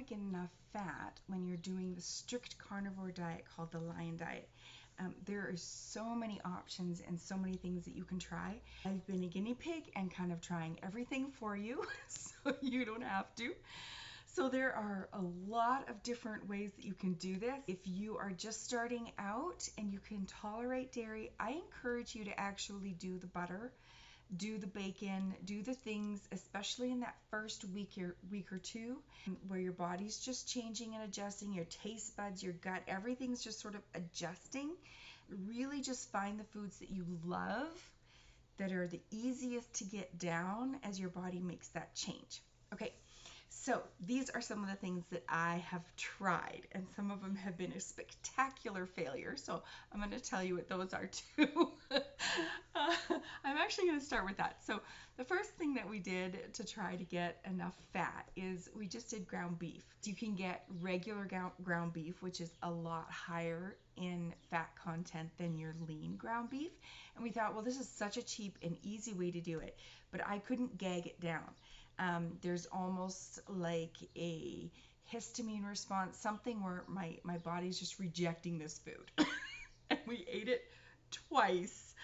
to get enough fat when you're doing the strict carnivore diet called the lion diet. There are so many options and so many things that you can try. I've been a guinea pig and kind of trying everything for you so you don't have to. So there are a lot of different ways that you can do this. If you are just starting out and you can tolerate dairy, I encourage you to actually do the butter, do the bacon, do the things, especially in that first week or two, where your body's just changing and adjusting, your taste buds, your gut, everything's just sort of adjusting. Really just find the foods that you love, that are the easiest to get down as your body makes that change. Okay, so these are some of the things that I have tried, and some of them have been a spectacular failure. So I'm going to tell you what those are too. I'm actually going to start with that. So the first thing that we did to try to get enough fat is we just did ground beef. You can get regular ground beef, which is a lot higher in fat content than your lean ground beef. And we thought, well, this is such a cheap and easy way to do it, but I couldn't gag it down. There's almost like a histamine response, something where my body's just rejecting this food. And we ate it twice.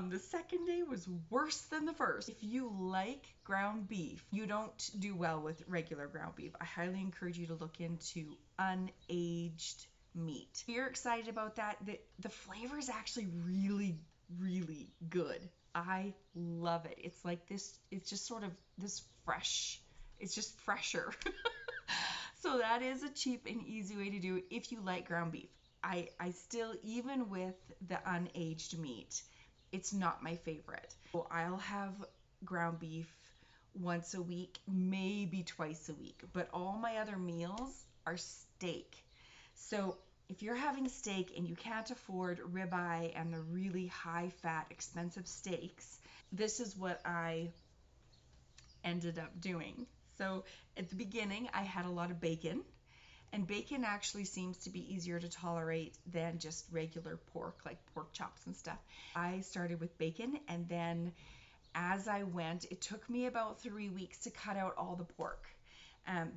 The second day was worse than the first. If you like ground beef, you don't do well with regular ground beef. I highly encourage you to look into unaged meat. If you're excited about that, the flavor is actually really, really good. I love it. It's like this, it's just sort of this fresh, it's just fresher. So that is a cheap and easy way to do it if you like ground beef. I still, even with the unaged meat, it's not my favorite. So I'll have ground beef once a week, maybe twice a week, but all my other meals are steak. So if you're having steak and you can't afford ribeye and the really high fat, expensive steaks, this is what I ended up doing. So at the beginning, I had a lot of bacon, and bacon actually seems to be easier to tolerate than just regular pork, like pork chops and stuff. I started with bacon, and then as I went, it took me about 3 weeks to cut out all the pork,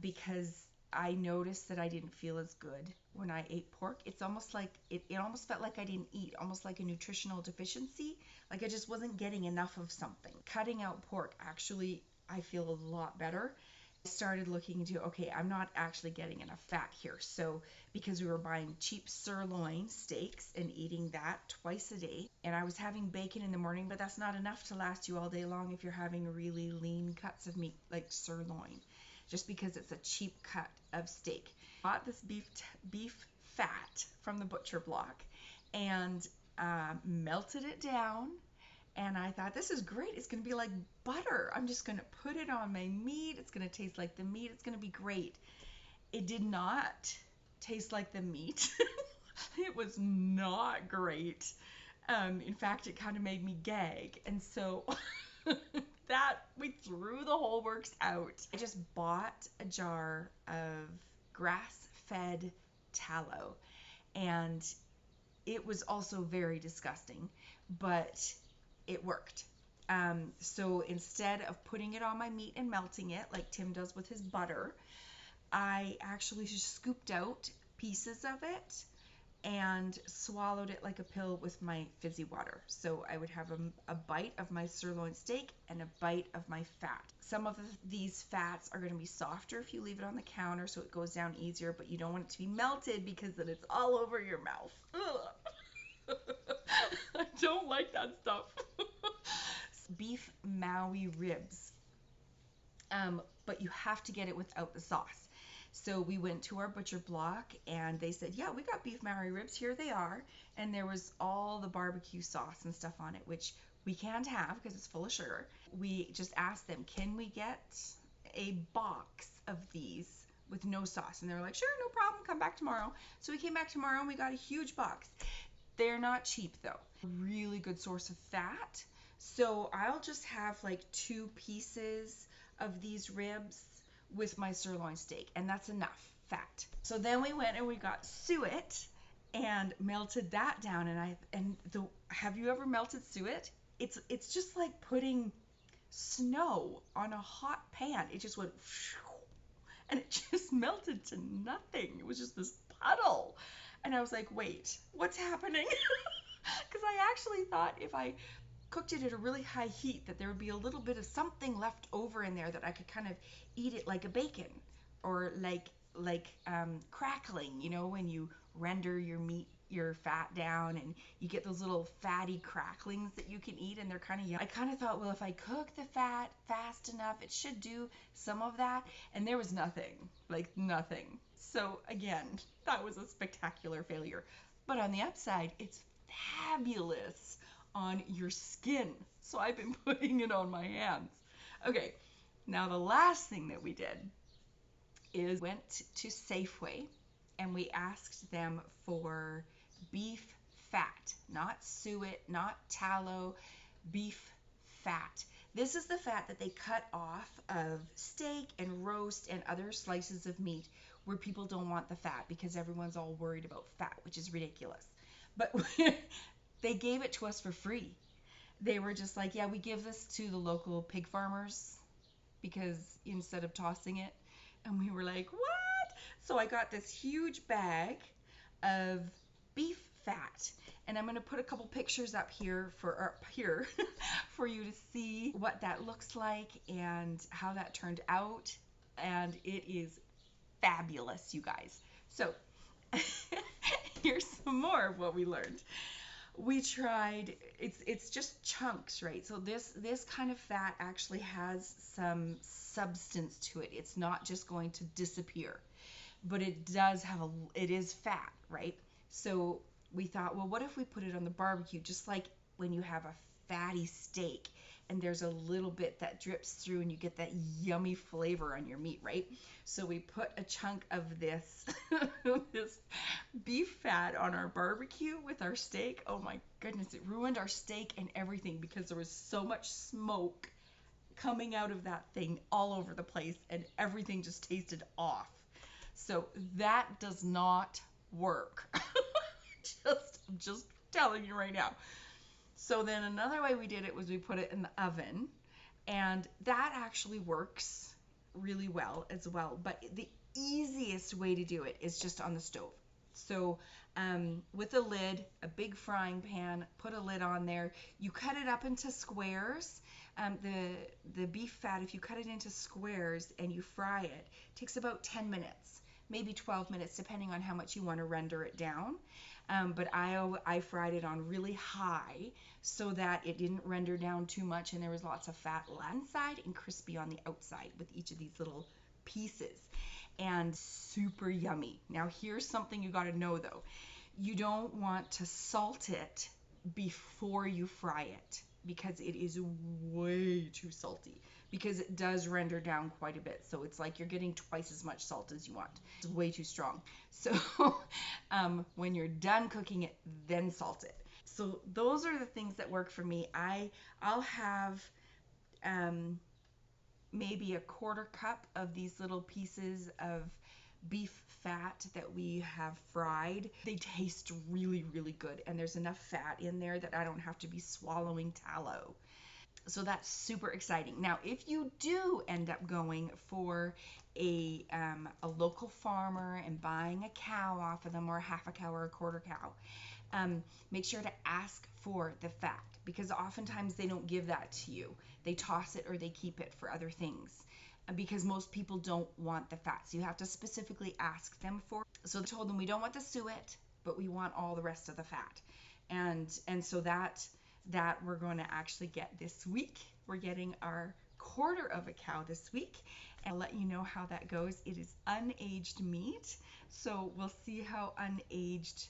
because I noticed that I didn't feel as good when I ate pork. It's almost like it almost felt like I didn't eat, almost like a nutritional deficiency, like I just wasn't getting enough of something. Cutting out pork, actually, I feel a lot better. I started looking into, okay, I'm not actually getting enough fat here. So because we were buying cheap sirloin steaks and eating that twice a day, and I was having bacon in the morning, but that's not enough to last you all day long if you're having really lean cuts of meat like sirloin, just because it's a cheap cut of steak. Bought this beef fat from the butcher block and melted it down. And I thought, this is great. It's going to be like butter. I'm just going to put it on my meat. It's going to taste like the meat. It's going to be great. It did not taste like the meat. It was not great. In fact, it kind of made me gag. And so we threw the whole works out. I just bought a jar of grass-fed tallow. And it was also very disgusting, but it worked. So instead of putting it on my meat and melting it like Tim does with his butter, I actually just scooped out pieces of it and swallowed it like a pill with my fizzy water. So I would have a bite of my sirloin steak and a bite of my fat. Some of these fats are going to be softer if you leave it on the counter, so it goes down easier, but you don't want it to be melted because then it's all over your mouth. Ugh. I don't like that stuff. Beef Maui ribs, but you have to get it without the sauce. So we went to our butcher block and they said, yeah, we got beef Maui ribs, here they are. And there was all the barbecue sauce and stuff on it, which we can't have because it's full of sugar. We just asked them, can we get a box of these with no sauce? And they were like, sure, no problem, come back tomorrow. So we came back tomorrow and we got a huge box. They're not cheap though. Really good source of fat. So I'll just have like 2 pieces of these ribs with my sirloin steak, and that's enough fat. So then we went and we got suet and melted that down. Have you ever melted suet? It's just like putting snow on a hot pan. It just went, and it just melted to nothing. It was just this puddle. And I was like, wait, what's happening? Because I actually thought if I cooked it at a really high heat that there would be a little bit of something left over in there that I could kind of eat it like a bacon, or like crackling, you know, when you render your meat, your fat down, and you get those little fatty cracklings that you can eat, and they're kind of yummy. I kind of thought, well, if I cook the fat fast enough, it should do some of that, and there was nothing, like nothing. So again, that was a spectacular failure. But on the upside, it's fabulous on your skin. So I've been putting it on my hands. Okay, now the last thing that we did is went to Safeway and we asked them for beef fat, not suet, not tallow, beef fat. This is the fat that they cut off of steak and roast and other slices of meat where people don't want the fat because everyone's all worried about fat, which is ridiculous. But they gave it to us for free. They were just like, yeah, we give this to the local pig farmers because instead of tossing it. And we were like, what? So I got this huge bag of beef fat. And I'm going to put a couple pictures up here for you to see what that looks like and how that turned out. And it is fabulous, you guys. So here's some more of what we learned. We tried, it's just chunks, right? So this kind of fat actually has some substance to it. It's not just going to disappear, but it is fat, right? So we thought, well, what if we put it on the barbecue, just like when you have a fatty steak and there's a little bit that drips through and you get that yummy flavor on your meat, right? So we put a chunk of this this beef fat on our barbecue with our steak. Oh my goodness, it ruined our steak and everything because there was so much smoke coming out of that thing all over the place and everything just tasted off. So that does not work. just telling you right now. So then another way we did it was we put it in the oven, and that actually works really well as well. But the easiest way to do it is just on the stove. So with a lid, a big frying pan, put a lid on there. You cut it up into squares. The beef fat, if you cut it into squares and you fry it, takes about 10 minutes, maybe 12 minutes, depending on how much you want to render it down. But I fried it on really high so that it didn't render down too much and there was lots of fat inside and crispy on the outside with each of these little pieces. And super yummy. Now here's something you got to know though. You don't want to salt it before you fry it because it is way too salty, because it does render down quite a bit. So it's like you're getting twice as much salt as you want. It's way too strong. So when you're done cooking it, then salt it. So those are the things that work for me. I'll have maybe a quarter cup of these little pieces of beef fat that we have fried. They taste really, really good, and there's enough fat in there that I don't have to be swallowing tallow. So that's super exciting. Now, if you do end up going for a local farmer and buying a cow off of them, or a half a cow or a quarter cow, make sure to ask for the fat, because oftentimes they don't give that to you. They toss it or they keep it for other things, because most people don't want the fat. So you have to specifically ask them for it. So I told them we don't want the suet, but we want all the rest of the fat. And so that we're going to actually get this week. We're getting our quarter of a cow this week, and I'll let you know how that goes. It is unaged meat, so we'll see how unaged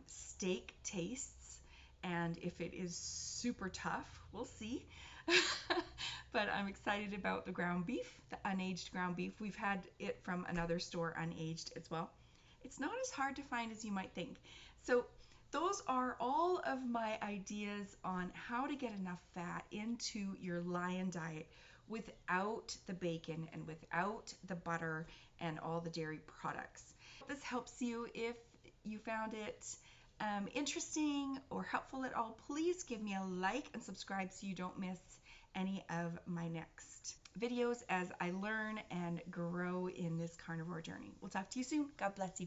steak tastes, and if it is super tough, we'll see. But I'm excited about the ground beef, the unaged ground beef. We've had it from another store unaged as well. It's not as hard to find as you might think. So those are all of my ideas on how to get enough fat into your lion diet without the bacon and without the butter and all the dairy products. Hope this helps you. If you found it interesting or helpful at all, please give me a like and subscribe so you don't miss any of my next videos as I learn and grow in this carnivore journey. We'll talk to you soon. God bless you.